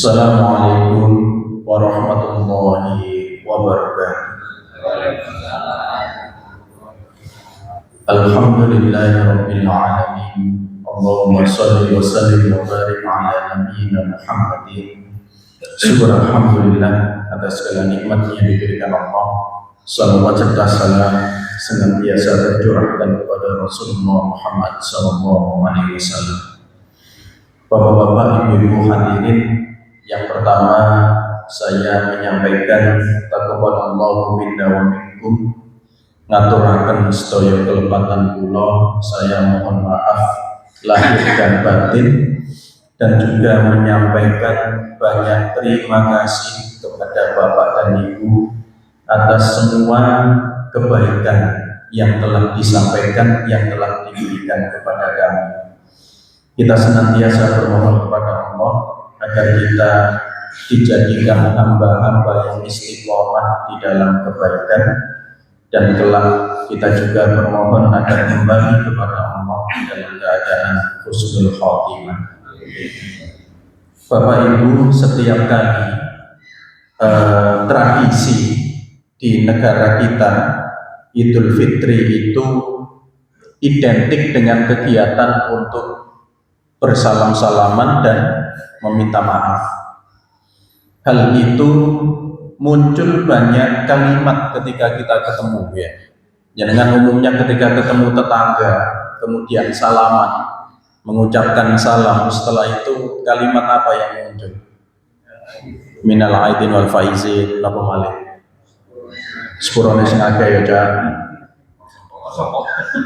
Assalamualaikum warahmatullahi wabarakatuh. Alhamdulillahirabbil alamin. Allahumma shalli wa sallim wa barik ala nabiyyina Muhammadin. Syukur alhamdulillah atas segala nikmat yang diberikan Allah. Salawat serta salam senantiasa tercurahkan kepada Rasulullah Muhammad sallallahu alaihi wasallam. Bapak-bapak, ibu-ibu hadirin, yang pertama saya menyampaikan taqabbalallahu minna wa minkum, ngaturaken sedaya kelepatan kula, saya mohon maaf lahir dan batin, dan juga menyampaikan banyak terima kasih kepada Bapak dan Ibu atas semua kebaikan yang telah disampaikan, yang telah diberikan kepada kami. Kita senantiasa bermohon kepada Allah agar kita dijadikan hamba-hamba yang istiqomah di dalam kebaikan, dan kelak kita juga bermohon agar kembali kepada Allah dalam keadaan husnul khotimah. Bapak Ibu, setiap kali tradisi di negara kita, Idul Fitri itu identik dengan kegiatan untuk bersalam-salaman dan meminta maaf. Hal itu muncul banyak kalimat ketika kita ketemu, ya. Dengan umumnya ketika ketemu tetangga, kemudian salaman, mengucapkan salam, setelah itu kalimat apa yang muncul? Minal aidin wal faizin, napa malih? Sepurone sing akeh ya,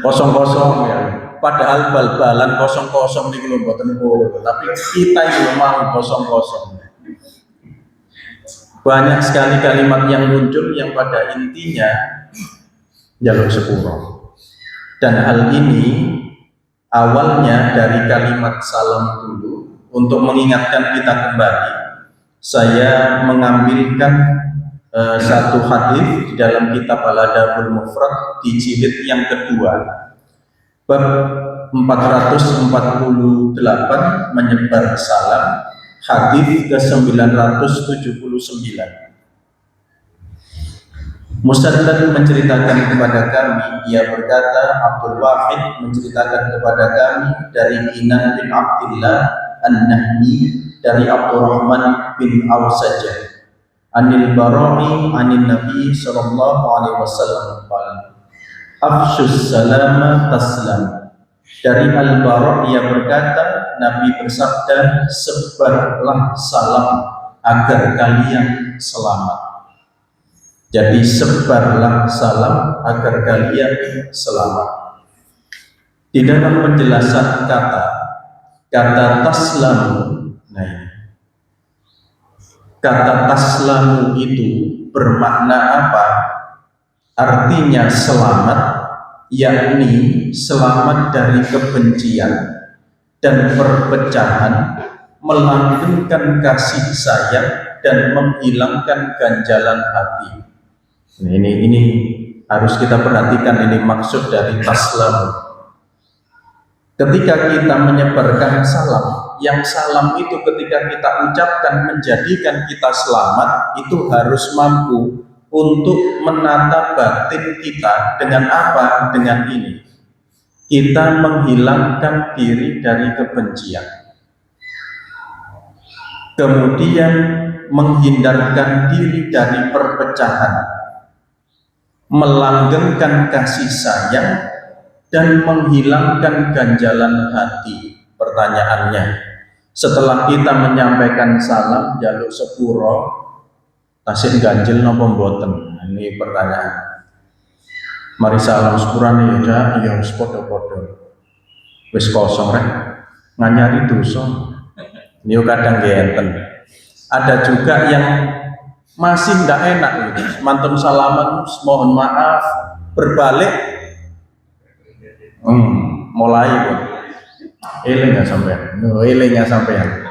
kosong-kosong ya. Padahal bal-balan kosong-kosong di lho mboten purun, tapi kita itu mau kosong-kosong. Banyak sekali kalimat yang muncul yang pada intinya njaluk sepuro. Dan hal ini awalnya dari kalimat salam dulu untuk mengingatkan kita kembali. Saya mengambilkan satu hadis di dalam kitab Al-Adabul Mufrad di jilid yang kedua, bab 448, menyebar salam, hadis ke-979. Musaddad menceritakan kepada kami, ia berkata, Abdul Wahid menceritakan kepada kami dari Inan bin Abdillah An-Nahmi, dari Abdurrahman bin Awsajah, Anil Bara'i Anin Nabi sallallahu alaihi wasallam, Afshus salama taslam. Dari Al-Bara' ia berkata, Nabi bersabda, sebarlah salam agar kalian selamat. Jadi sebarlah salam agar kalian selamat. Di dalam penjelasan kata taslamu, nah ini, kata taslamu itu bermakna apa? Artinya selamat, yakni selamat dari kebencian dan perpecahan, melanggengkan kasih sayang dan menghilangkan ganjalan hati. Ini harus kita perhatikan, ini maksud dari taslam. Ketika kita menyebarkan salam, yang salam itu ketika kita ucapkan menjadikan kita selamat, itu harus mampu untuk menata batin kita dengan apa? Dengan ini, kita menghilangkan diri dari kebencian, kemudian menghindarkan diri dari perpecahan, melanggengkan kasih sayang, dan menghilangkan ganjalan hati. Pertanyaannya, setelah kita menyampaikan salam jaluk sepuro, tasik ganjil napa mboten? Ini pertanyaan. Mari salam sepurane ya, ya wis padha-padha. Wis kosong rek. Nganyari dosa. Niku kadang ngenten. Ada juga yang masih ndak enak gitu. Mantun salaman, mohon maaf, berbalik. Mulai kok. Eling enggak sampean? Eling enggak sampean?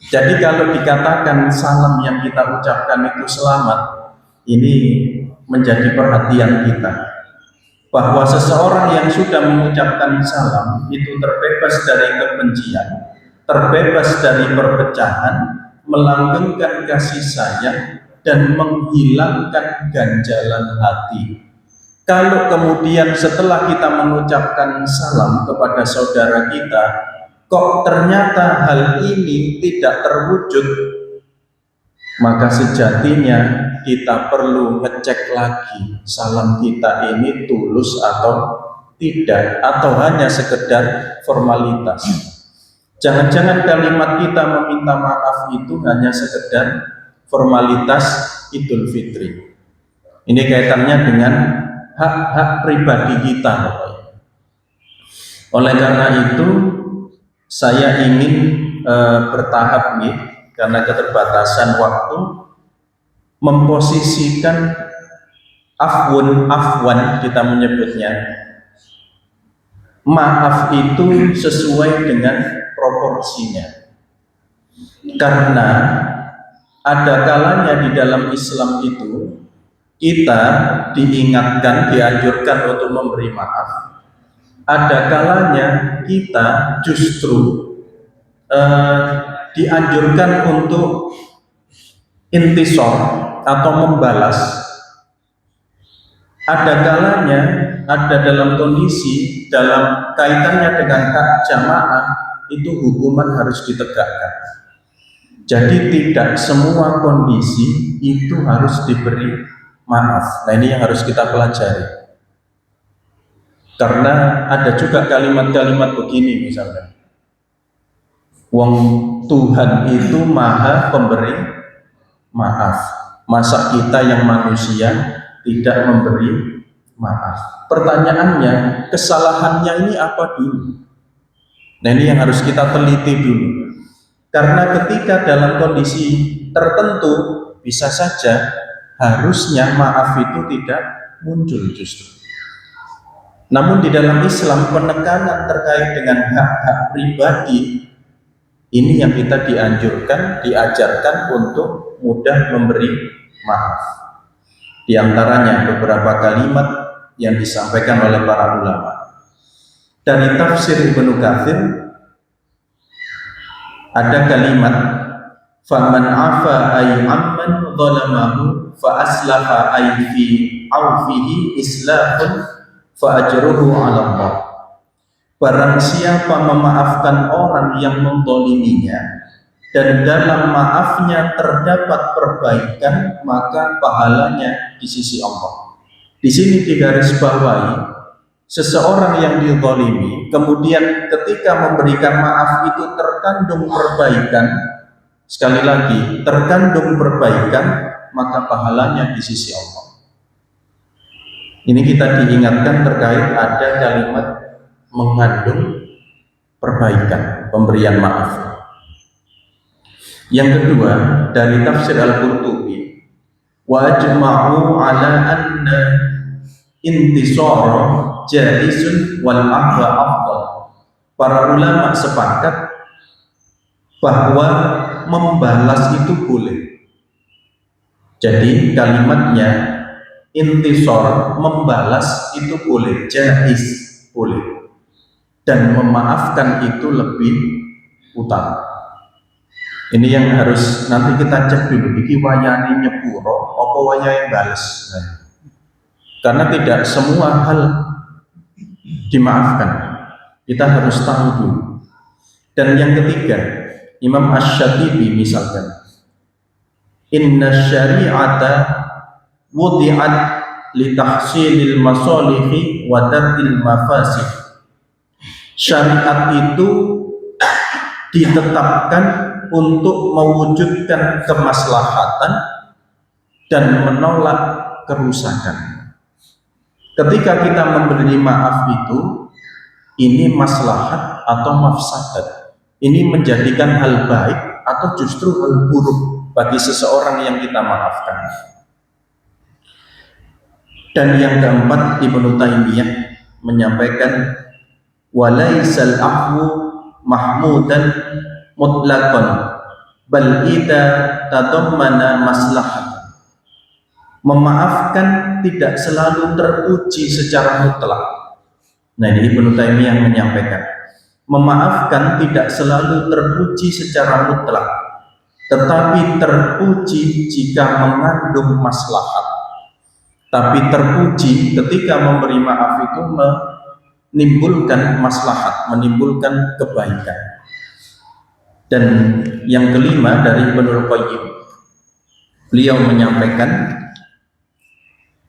Jadi kalau dikatakan salam yang kita ucapkan itu selamat, ini menjadi perhatian kita, bahwa seseorang yang sudah mengucapkan salam itu terbebas dari kebencian, terbebas dari perpecahan, melanggengkan kasih sayang, dan menghilangkan ganjalan hati. Kalau kemudian setelah kita mengucapkan salam kepada saudara kita, kok ternyata hal ini tidak terwujud, maka sejatinya kita perlu ngecek lagi salam kita ini tulus atau tidak, atau hanya sekedar formalitas. Jangan-jangan kalimat kita meminta maaf itu hanya sekedar formalitas Idul Fitri. Ini kaitannya dengan hak-hak pribadi kita. Oleh karena itu, saya ingin bertahap nih, karena keterbatasan waktu, memposisikan afwan kita menyebutnya. Maaf itu sesuai dengan proporsinya. Karena ada kalanya di dalam Islam itu kita diingatkan, dianjurkan untuk memberi maaf. Ada kalanya kita justru dianjurkan untuk intisor atau membalas. Ada kalanya, ada dalam kondisi, dalam kaitannya dengan hak jamaah, itu hukuman harus ditegakkan. Jadi tidak semua kondisi itu harus diberi maaf. Nah, ini yang harus kita pelajari. Karena ada juga kalimat-kalimat begini misalnya, wong Tuhan itu maha pemberi maaf, masa kita yang manusia tidak memberi maaf? Pertanyaannya, kesalahannya ini apa dulu? Nah, ini yang harus kita teliti dulu. Karena ketika dalam kondisi tertentu, bisa saja harusnya maaf itu tidak muncul justru. Namun di dalam Islam, penekanan terkait dengan hak-hak pribadi ini yang kita dianjurkan, diajarkan untuk mudah memberi maaf. Di antaranya beberapa kalimat yang disampaikan oleh para ulama. Dari tafsir Ibnu Katsir ada kalimat, faman afa ay amman zalamahu fa aslaha ay fi aufihi islahun fa ajruhu 'ala Allah. Barang siapa memaafkan orang yang menzaliminya dan dalam maafnya terdapat perbaikan, maka pahalanya di sisi Allah. Di sini digarisbawahi, seseorang yang dizalimi kemudian ketika memberikan maaf itu terkandung perbaikan, sekali lagi terkandung perbaikan, maka pahalanya di sisi Allah. Ini kita diingatkan terkait ada kalimat mengandung perbaikan, pemberian maaf. Yang kedua, dari tafsir Al-Qurtubi, wa ajma'u ala anna intisara jaizun wal afwa afdal. Para ulama sepakat bahwa membalas itu boleh. Jadi kalimatnya intisar, membalas itu boleh, jaiz, boleh. Dan memaafkan itu lebih utama. Ini yang harus nanti kita cek dulu, iki wayane nyepuro apa wayahe bales. Karena tidak semua hal dimaafkan, kita harus tahu dulu. Dan yang ketiga, Imam Asy-Syatibi misalkan, inna syari'ata wudi'at li tahsilil masalihi wa dar'il mafasid. Syariat itu ditetapkan untuk mewujudkan kemaslahatan dan menolak kerusakan. Ketika kita memberi maaf itu, ini maslahat atau mafsadat. Ini menjadikan hal baik atau justru hal buruk bagi seseorang yang kita maafkan. Dan yang keempat, Ibnu Taimiyah menyampaikan, walaisal afwu mahmudan mutlaqan bal idza tadammana maslahat. Memaafkan tidak selalu teruji secara mutlak. Nah, ini Ibnu Taimiyah menyampaikan, memaafkan tidak selalu teruji secara mutlak, tetapi terpuji jika mengandung maslahat. Tapi terpuji ketika memberi maaf itu menimbulkan maslahat, menimbulkan kebaikan. Dan yang kelima dari Ibnul Qayyim, beliau menyampaikan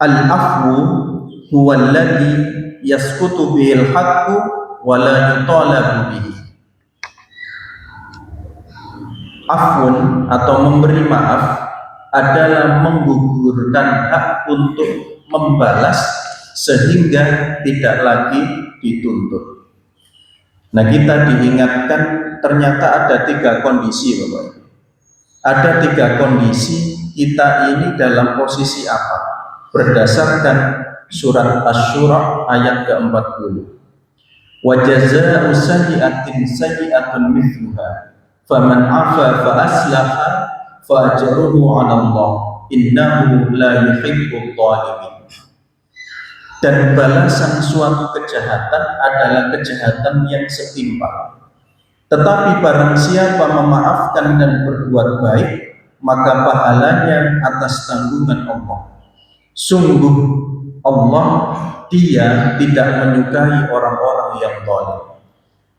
al-afwu huwa alladhi yasqutu bihil haqqu wa la yutalabu bihi. Afun atau memberi maaf adalah menggugurkan hak untuk membalas sehingga tidak lagi dituntut. Nah, kita diingatkan ternyata ada 3 kondisi, Bapak. Ada 3 kondisi kita ini dalam posisi apa? Berdasarkan surat Asy-Syura ayat ke-40. Wa jazaa'u sayyi'atin sayyi'atun mithluha faman 'afa fa aslaha fa ajruhu 'ala Allah innahu la yuhibbul dhalimin. Dan balasan suatu kejahatan adalah kejahatan yang setimpal. Tetapi barang siapa memaafkan dan berbuat baik, maka pahalanya atas tanggungan Allah. Sungguh Allah Dia tidak menyukai orang-orang yang zalim.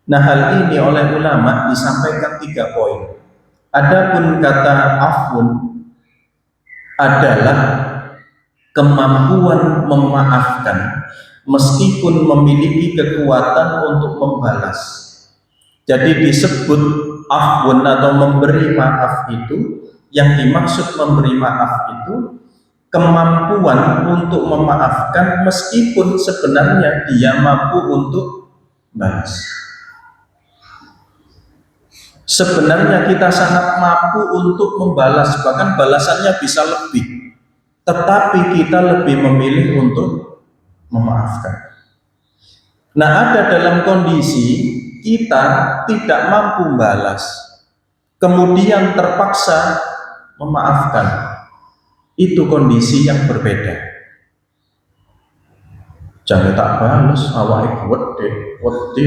Nah, hal ini oleh ulama disampaikan 3 poin. Adapun kata afun adalah kemampuan memaafkan meskipun memiliki kekuatan untuk membalas. Jadi disebut afun atau memberi maaf itu, yang dimaksud memberi maaf itu kemampuan untuk memaafkan meskipun sebenarnya dia mampu untuk balas. Sebenarnya kita sangat mampu untuk membalas, bahkan balasannya bisa lebih, tetapi kita lebih memilih untuk memaafkan. Nah, ada dalam kondisi kita tidak mampu balas, kemudian terpaksa memaafkan. Itu kondisi yang berbeda. Jangan tak balas, awake wedi.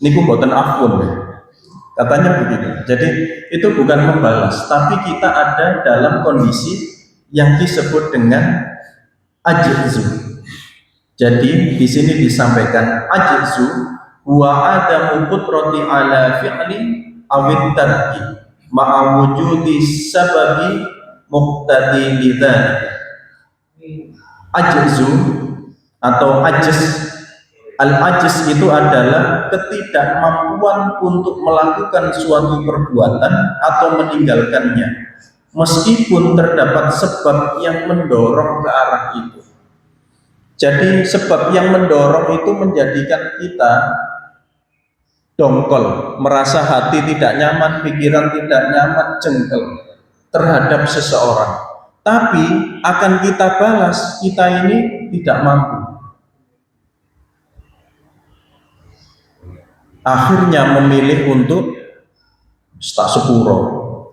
Niku mboten afun ya. Katanya begitu. Jadi itu bukan membalas, tapi kita ada dalam kondisi yang disebut dengan ajzu. Jadi di sini disampaikan ajzu wa adamu qudrati ala fi'li awit tarki ma'a wujudi sababi muqtadi lidzalika. Ajzu atau ajz, al-ajz itu adalah ketidakmampuan untuk melakukan suatu perbuatan atau meninggalkannya meskipun terdapat sebab yang mendorong ke arah itu. Jadi sebab yang mendorong itu menjadikan kita dongkol, merasa hati tidak nyaman, pikiran tidak nyaman, jengkel terhadap seseorang. Tapi akan kita balas, kita ini tidak mampu. Akhirnya memilih untuk tak sepuro,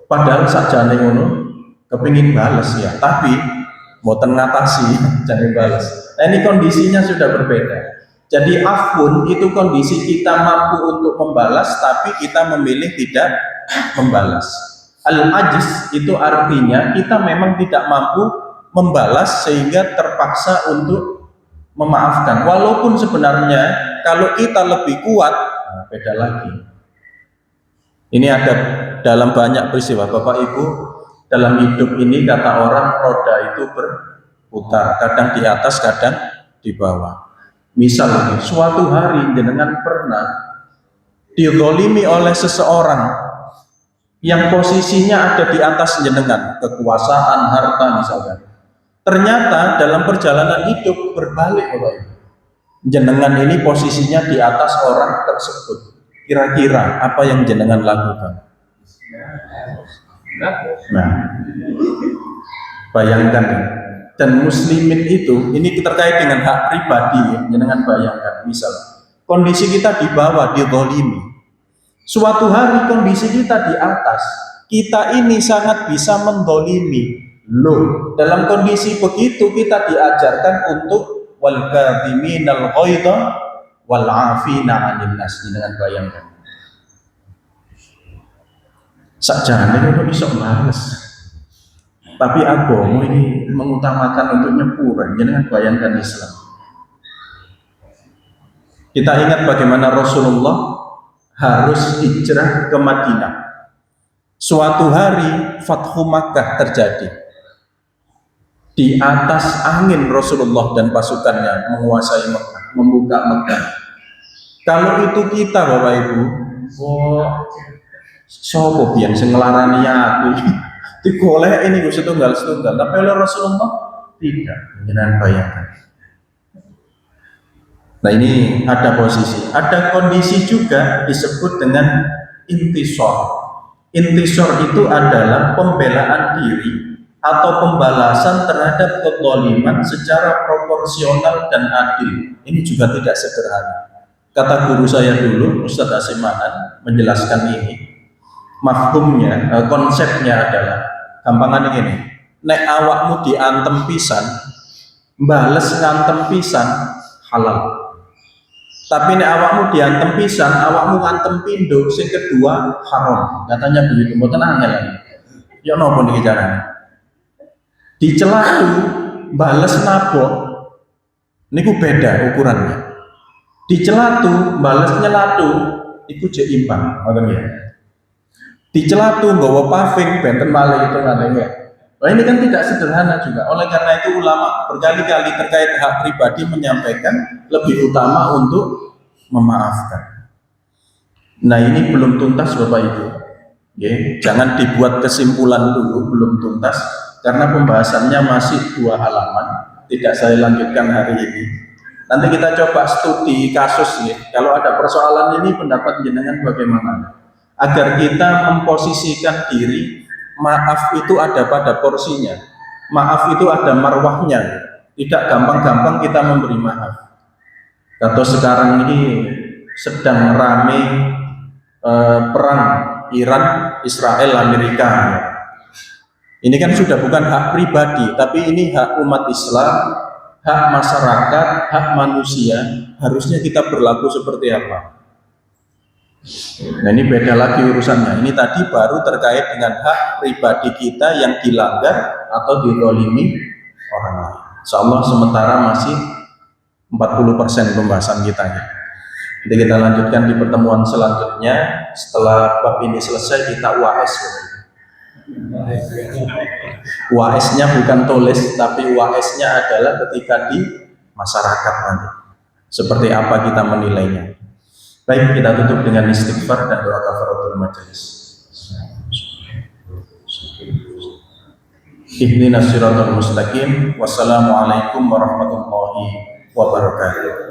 padahal sakjane ngono kepingin balas ya, tapi mboten ngatasi jangan balas. Nah, ini kondisinya sudah berbeda. Jadi afun itu kondisi kita mampu untuk membalas, tapi kita memilih tidak membalas. Al-ajiz itu artinya kita memang tidak mampu membalas sehingga terpaksa untuk memaafkan. Walaupun sebenarnya kalau kita lebih kuat, beda lagi. Ini ada dalam banyak peristiwa, Bapak Ibu. Dalam hidup ini kata orang roda itu berputar, kadang di atas, kadang di bawah. Misalnya suatu hari jenengan pernah dizalimi oleh seseorang yang posisinya ada di atas jenengan, kekuasaan, harta misalnya. Ternyata dalam perjalanan hidup berbalik, Bapak Ibu. Jenengan ini posisinya di atas orang tersebut. Kira-kira apa yang jenengan lakukan? Nah, bayangkan. Dan muslimin itu, ini terkait dengan hak pribadi, jenengan bayangkan. Misal, kondisi kita di bawah, dizalimi. Suatu hari kondisi kita di atas, kita ini sangat bisa mendolimi. Loh, dalam kondisi begitu kita diajarkan untuk wal kadhiminal ghaidha wal 'afina 'anil nas. Dengan bayangkan. Sakjane kok iso bales. Tapi agama ini mengutamakan untuk nyepuran. Jangan bayangkan Islam. Kita ingat bagaimana Rasulullah harus hijrah ke Madinah. Suatu hari Fathu Makkah terjadi. Di atas angin Rasulullah dan pasukannya menguasai Makkah, membuka Makkah. Kalau itu kita Bapak Ibu, sopo biyen sing nglarani aku. Digolek ini gue setunggal-setunggal, tapi oleh Rasulullah tidak. Jangan bayangkan. Nah ini ada posisi, ada kondisi juga disebut dengan intisor. Intisor itu adalah pembelaan diri atau pembalasan terhadap kezaliman secara proporsional dan adil. Ini juga tidak sederhana. Kata guru saya dulu, Ustadz Asimanan, menjelaskan ini. Mafhumnya, konsepnya adalah gampangan ini. Nek awakmu diantem pisan, bales ngantem pisan halal. Tapi nek awakmu diantem pisan, awakmu ngantem pindo, sing kedua haram. Katanya begitu, mboten angel. Ya napa niki carane? Dicelatu bales nabok niku beda ukurannya. Dicelatu bales nyelatu iku jek imbang, ngoten ya. Dicelatu nggawa paving benten malih itu ngantennya. Nah ini kan tidak sederhana juga. Oleh karena itu ulama berkali-kali terkait hak pribadi menyampaikan lebih utama untuk memaafkan. Nah ini belum tuntas Bapak Ibu. Ya, jangan dibuat kesimpulan dulu, belum tuntas karena pembahasannya masih 2 halaman. Tidak saya lanjutkan hari ini. Nanti kita coba studi kasus ya. Kalau ada persoalan ini pendapat jenengan bagaimana? Agar kita memposisikan diri, maaf itu ada pada porsinya, maaf itu ada marwahnya, tidak gampang-gampang kita memberi maaf. Atau sekarang ini sedang rame perang Iran, Israel, Amerika. Ini kan sudah bukan hak pribadi, tapi ini hak umat Islam, hak masyarakat, hak manusia. Harusnya kita berlaku seperti apa? Nah ini beda lagi urusannya. Ini tadi baru terkait dengan hak pribadi kita yang dilanggar atau dizalimi orang lain. Insyaallah sementara masih 40% pembahasan kita ya. Jadi kita lanjutkan di pertemuan selanjutnya. Setelah bab ini selesai kita UAS. UAS-nya bukan tulis, tapi UAS-nya adalah ketika di masyarakat nanti. Seperti apa kita menilainya. Baik, kita tutup dengan istighfar dan doa kafaratul majelis. Ihdinas siratal mustaqim. Wassalamualaikum warahmatullahi wabarakatuh.